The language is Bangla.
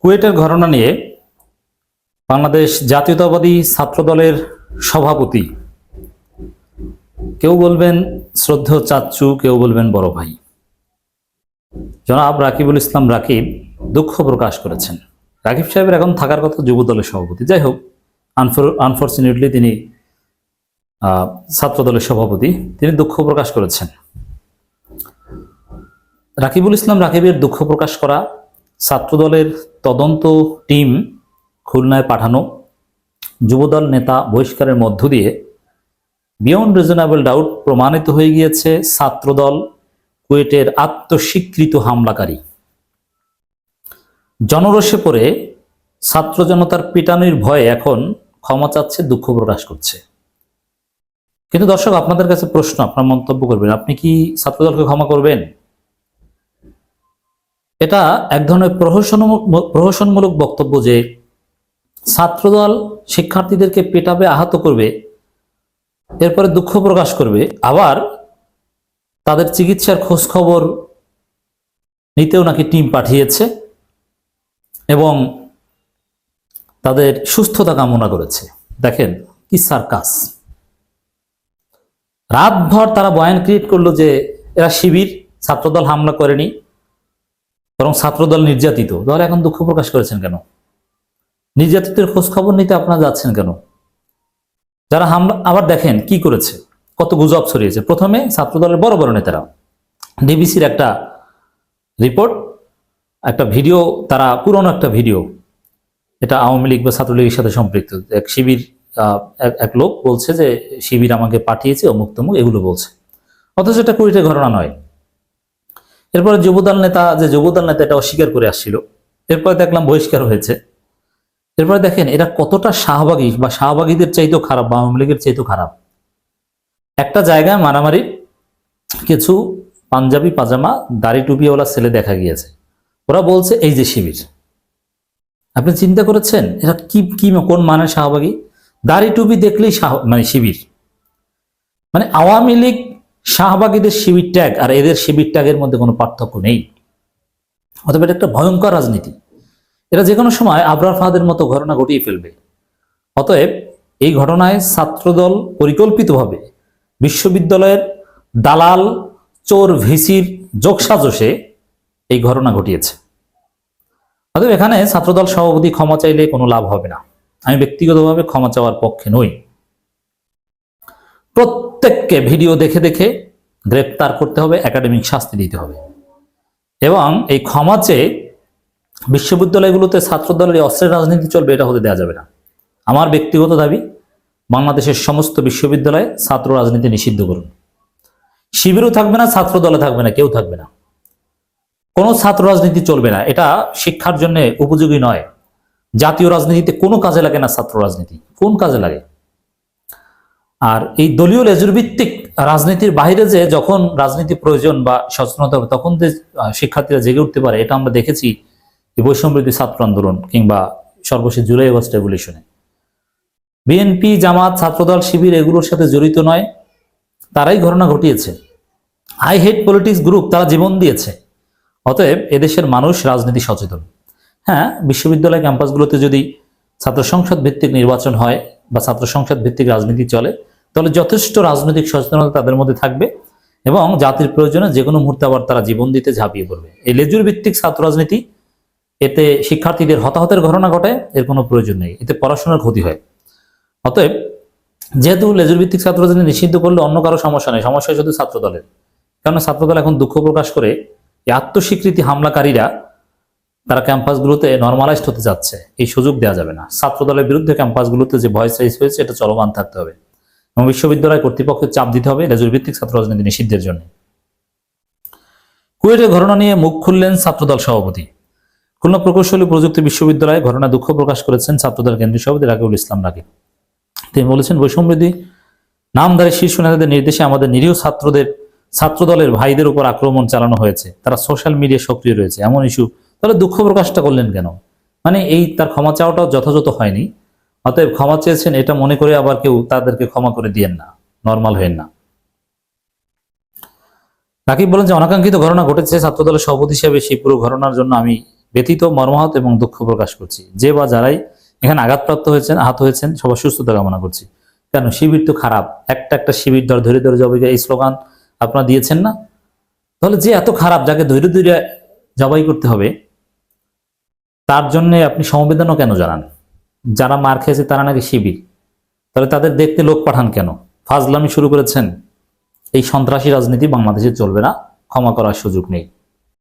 কুয়েটের ঘটনা নিয়ে বাংলাদেশ জাতীয়তাবাদী ছাত্র দলের সভাপতি, কেউ বলবেন শ্রদ্ধেয় চাচ্চু, কেউ বলবেন বড় ভাই, জনাব রাকিবুল ইসলাম রাকিব দুঃখ প্রকাশ করেছেন। রাকিব সাহেবের এখন থাকার কথা যুব দলের সভাপতি, যাই হোক, আনফরচুনেটলি তিনি ছাত্র দলের সভাপতি, তিনি দুঃখ প্রকাশ করেছেন। রাকিবুল ইসলাম রাকিবের দুঃখ প্রকাশ করা, ছাত্র দলের তদন্ত টিম খুলনায় পাঠানো, যুবদল নেতা বহিষ্কারের মধ্য দিয়ে বিয়ন্ড রিজনেবল ডাউট প্রমাণিত হয়ে গিয়েছে ছাত্রদল কুয়েটের আত্মস্বীকৃত হামলাকারী। জনরোষে পড়ে ছাত্র জনতার পিটানির ভয়ে এখন ক্ষমা চাচ্ছে, দুঃখ প্রকাশ করছে। কিন্তু দর্শক, আপনাদের কাছে প্রশ্ন, আপনার মন্তব্য করবেন, আপনি কি ছাত্রদলকে ক্ষমা করবেন? এটা এক ধরনের প্রহসনমূলক বক্তব্য যে ছাত্রদল শিক্ষার্থীদেরকে পেটাবে, আহত করবে, এরপরে দুঃখ প্রকাশ করবে, আবার তাদের চিকিৎসার খোঁজ খবর নিতেও নাকি টিম পাঠিয়েছে এবং তাদের সুস্থতা কামনা করেছে। দেখেন কি সার্কাস! রাতভর তারা বয়ান ক্রিয়েট করলো যে এরা শিবির, ছাত্রদল হামলা করেনি, বরং ছাত্রদল নির্যাতিত। তাহলে এখন দুঃখ প্রকাশ করেছেন কেন? নির্যাতিতের খোঁজ খবর নিতে আপনারা যাচ্ছেন কেন? যারা হামলা, আবার দেখেন কি করেছে, কত গুজব ছড়িয়েছে। প্রথমে ছাত্রদলের বড় বড় নেতারা, ডিবিসির একটা রিপোর্ট, একটা ভিডিও, তারা পুরনো একটা ভিডিও, এটা আওয়ামী লীগ বা ছাত্রলীগের সাথে সম্পৃক্ত, এক শিবির এক লোক বলছে যে শিবির আমাকে পাঠিয়েছে অমুক তমুক, এগুলো বলছে, অথচ এটা কুয়েটের ঘটনা নয়। এরপরে যুবদল নেতা এটা অস্বীকার করে আসছিল, এরপরে দেখলাম বহিষ্কার হয়েছে। এরপরে দেখেন এরা কতটা শাহবাগী, বা শাহবাগীদের চাইতেও খারাপ, বা আওয়ামী লীগের চাইতেও খারাপ। একটা জায়গায় মারামারি, কিছু পাঞ্জাবি পাজামা দাড়ি টুপিওয়ালা ছেলে দেখা গিয়েছে, ওরা বলছে এই যে শিবির। আপনি চিন্তা করেছেন এরা কি কোন মানের শাহবাগী? দাড়ি টুপি দেখলেই মানে শিবির। মানে আওয়ামী লীগ শাহবাগীদের শিবির ট্যাগ আর এদের শিবির ট্যাগের মধ্যে কোনো পার্থক্য নেই। অথবা এটা একটা ভয়ঙ্কর রাজনীতি। এরা যে কোনো সময় আবরার ফাহাদের মতো ঘটনা ঘটিয়ে ফেলবে। অতএব এই ঘটনায় ছাত্রদল পরিকল্পিতভাবে বিশ্ববিদ্যালয়ের দালাল চোর ভিসির যোগসাজশে এই ঘটনা ঘটিয়েছে। অতএব এখানে ছাত্রদল সভাপতি ক্ষমা চাইলে কোনো লাভ হবে না। আমি ব্যক্তিগতভাবে ক্ষমা চাওয়ার পক্ষে নই। প্রত্যেককে ভিডিও দেখে দেখে গ্রেপ্তার করতে হবে, একাডেমিক শাস্তি দিতে হবে, এবং এই ক্ষমা চেয়ে বিশ্ববিদ্যালয়গুলোতে ছাত্রদলের অস্ত্রের রাজনীতি চলবে, এটা হতে দেওয়া যাবে না। আমার ব্যক্তিগত দাবি, বাংলাদেশের সমস্ত বিশ্ববিদ্যালয়ে ছাত্র রাজনীতি নিষিদ্ধ করুন। শিবিরও থাকবে না, ছাত্র দলে থাকবে না, কেউ থাকবে না, কোনো ছাত্র রাজনীতি চলবে না। এটা শিক্ষার জন্য উপযোগী নয়। জাতীয় রাজনীতিতে কোনো কাজে লাগে না ছাত্র রাজনীতি, কোন কাজে লাগে? আর এই দলীয় লেজুর ভিত্তিক রাজনীতির বাইরে যে যখন রাজনীতি প্রয়োজন বা সচেতনতা হবে, তখন যে শিক্ষার্থীরা জেগে উঠতে পারে, এটা আমরা দেখেছি বৈষম্যবিরোধী ছাত্র আন্দোলন কিংবা সর্বশেষ জুলাই আগস্ট রেভলিউশনে। বিএনপি, জামাত, ছাত্রদল, শিবির এগুলোর সাথে জড়িত নয়, তারাই ঘটনা ঘটিয়েছে। আই হেট পলিটিক্স গ্রুপ, তারা জীবন দিয়েছে। অতএব এদেশের মানুষ রাজনীতি সচেতন। হ্যাঁ, বিশ্ববিদ্যালয় ক্যাম্পাসগুলোতে যদি ছাত্র সংসদ ভিত্তিক নির্বাচন হয় বা ছাত্র সংসদ ভিত্তিক রাজনীতি চলে, তাহলে যথেষ্ট রাজনৈতিক সচেতনতা তাদের মধ্যে থাকবে এবং জাতির প্রয়োজনে যে কোনো মুহূর্তে আবার তারা জীবন দিতে ঝাঁপিয়ে পড়বে। এই লেজুর ভিত্তিক ছাত্র রাজনীতি, এতে শিক্ষার্থীদের হতাহতের ঘটনা ঘটে, এর কোনো প্রয়োজন নেই, এতে পড়াশোনার ক্ষতি হয়। অতএব যেহেতু লেজুর ভিত্তিক ছাত্র রাজনীতি নিষিদ্ধ করলে অন্য কারো সমস্যা নেই, সমস্যা শুধু ছাত্র দলের। কারণ ছাত্রদল এখন দুঃখ প্রকাশ করে এই আত্মস্বীকৃতি হামলাকারীরা তারা ক্যাম্পাসগুলোতে নর্মালাইজড হতে যাচ্ছে, এই সুযোগ দেওয়া যাবে না। ছাত্রদলের বিরুদ্ধে ক্যাম্পাসগুলোতে যে ভয়েস রাইজ হয়েছে, এটা চলমান থাকতে হবে এবং বিশ্ববিদ্যালয় কর্তৃপক্ষের চাপ দিতে হবে লেজুর ভিত্তিক ছাত্র রাজনীতি নিষিদ্ধের জন্য। কুয়েটের ঘটনা নিয়ে মুখ খুললেন ছাত্রদল সভাপতি। খুলনা প্রকৌশলী প্রযুক্তি বিশ্ববিদ্যালয়ে ঘটনা দুঃখ প্রকাশ করেছেন ছাত্রদল কেন্দ্রীয় সভাপতি রাকিবুল ইসলাম রাকিব। তিনি বলেছেন, বৈষম্যবিরোধী নামধারী শীর্ষ নেতাদের নির্দেশে আমাদের নিরীহ ছাত্রদলের ভাইদের উপর আক্রমণ চালানো হয়েছে, তারা সোশ্যাল মিডিয়ায় সক্রিয় রয়েছে, এমন ইস্যু। তাহলে দুঃখ প্রকাশটা করলেন কেন? মানে এই তার ক্ষমা চাওয়াটাও যথাযথ হয়নি। অতএব ক্ষমা চেয়েছেন এটা মনে করে আবার কেউ তাদেরকে ক্ষমা করে দিয়েন না, নর্মাল হয়েন না। রাকিব বলেন যে অনাকাঙ্ক্ষিত ঘটনা ঘটেছে, ছাত্রদলের সভাপতি হিসেবে সেই পুরো ঘটনার জন্য আমি ব্যতীত মর্মাহত এবং দুঃখ প্রকাশ করছি। যে বা যারাই এখানে আঘাতপ্রাপ্ত হয়েছেন, আহত হয়েছেন, সবার সুস্থতা কামনা করছি। কেন? শিবির তো খারাপ, একটা একটা শিবির ধরে ধরে জবাই, এই স্লোগান আপনারা দিয়েছেন না? তাহলে যে এত খারাপ, যাকে ধৈর্য ধৈর্য জবাই করতে হবে, তার জন্য আপনি সমবেদনা কেন জানান? যারা মার খেয়েছে তারা নাকি শিবির, তাহলে তাদের দেখতে লোক পাঠান কেন? ফাজলামি শুরু করেছেন। এই সন্ত্রাসী রাজনীতি বাংলাদেশে চলবে না, ক্ষমা করার সুযোগ নেই।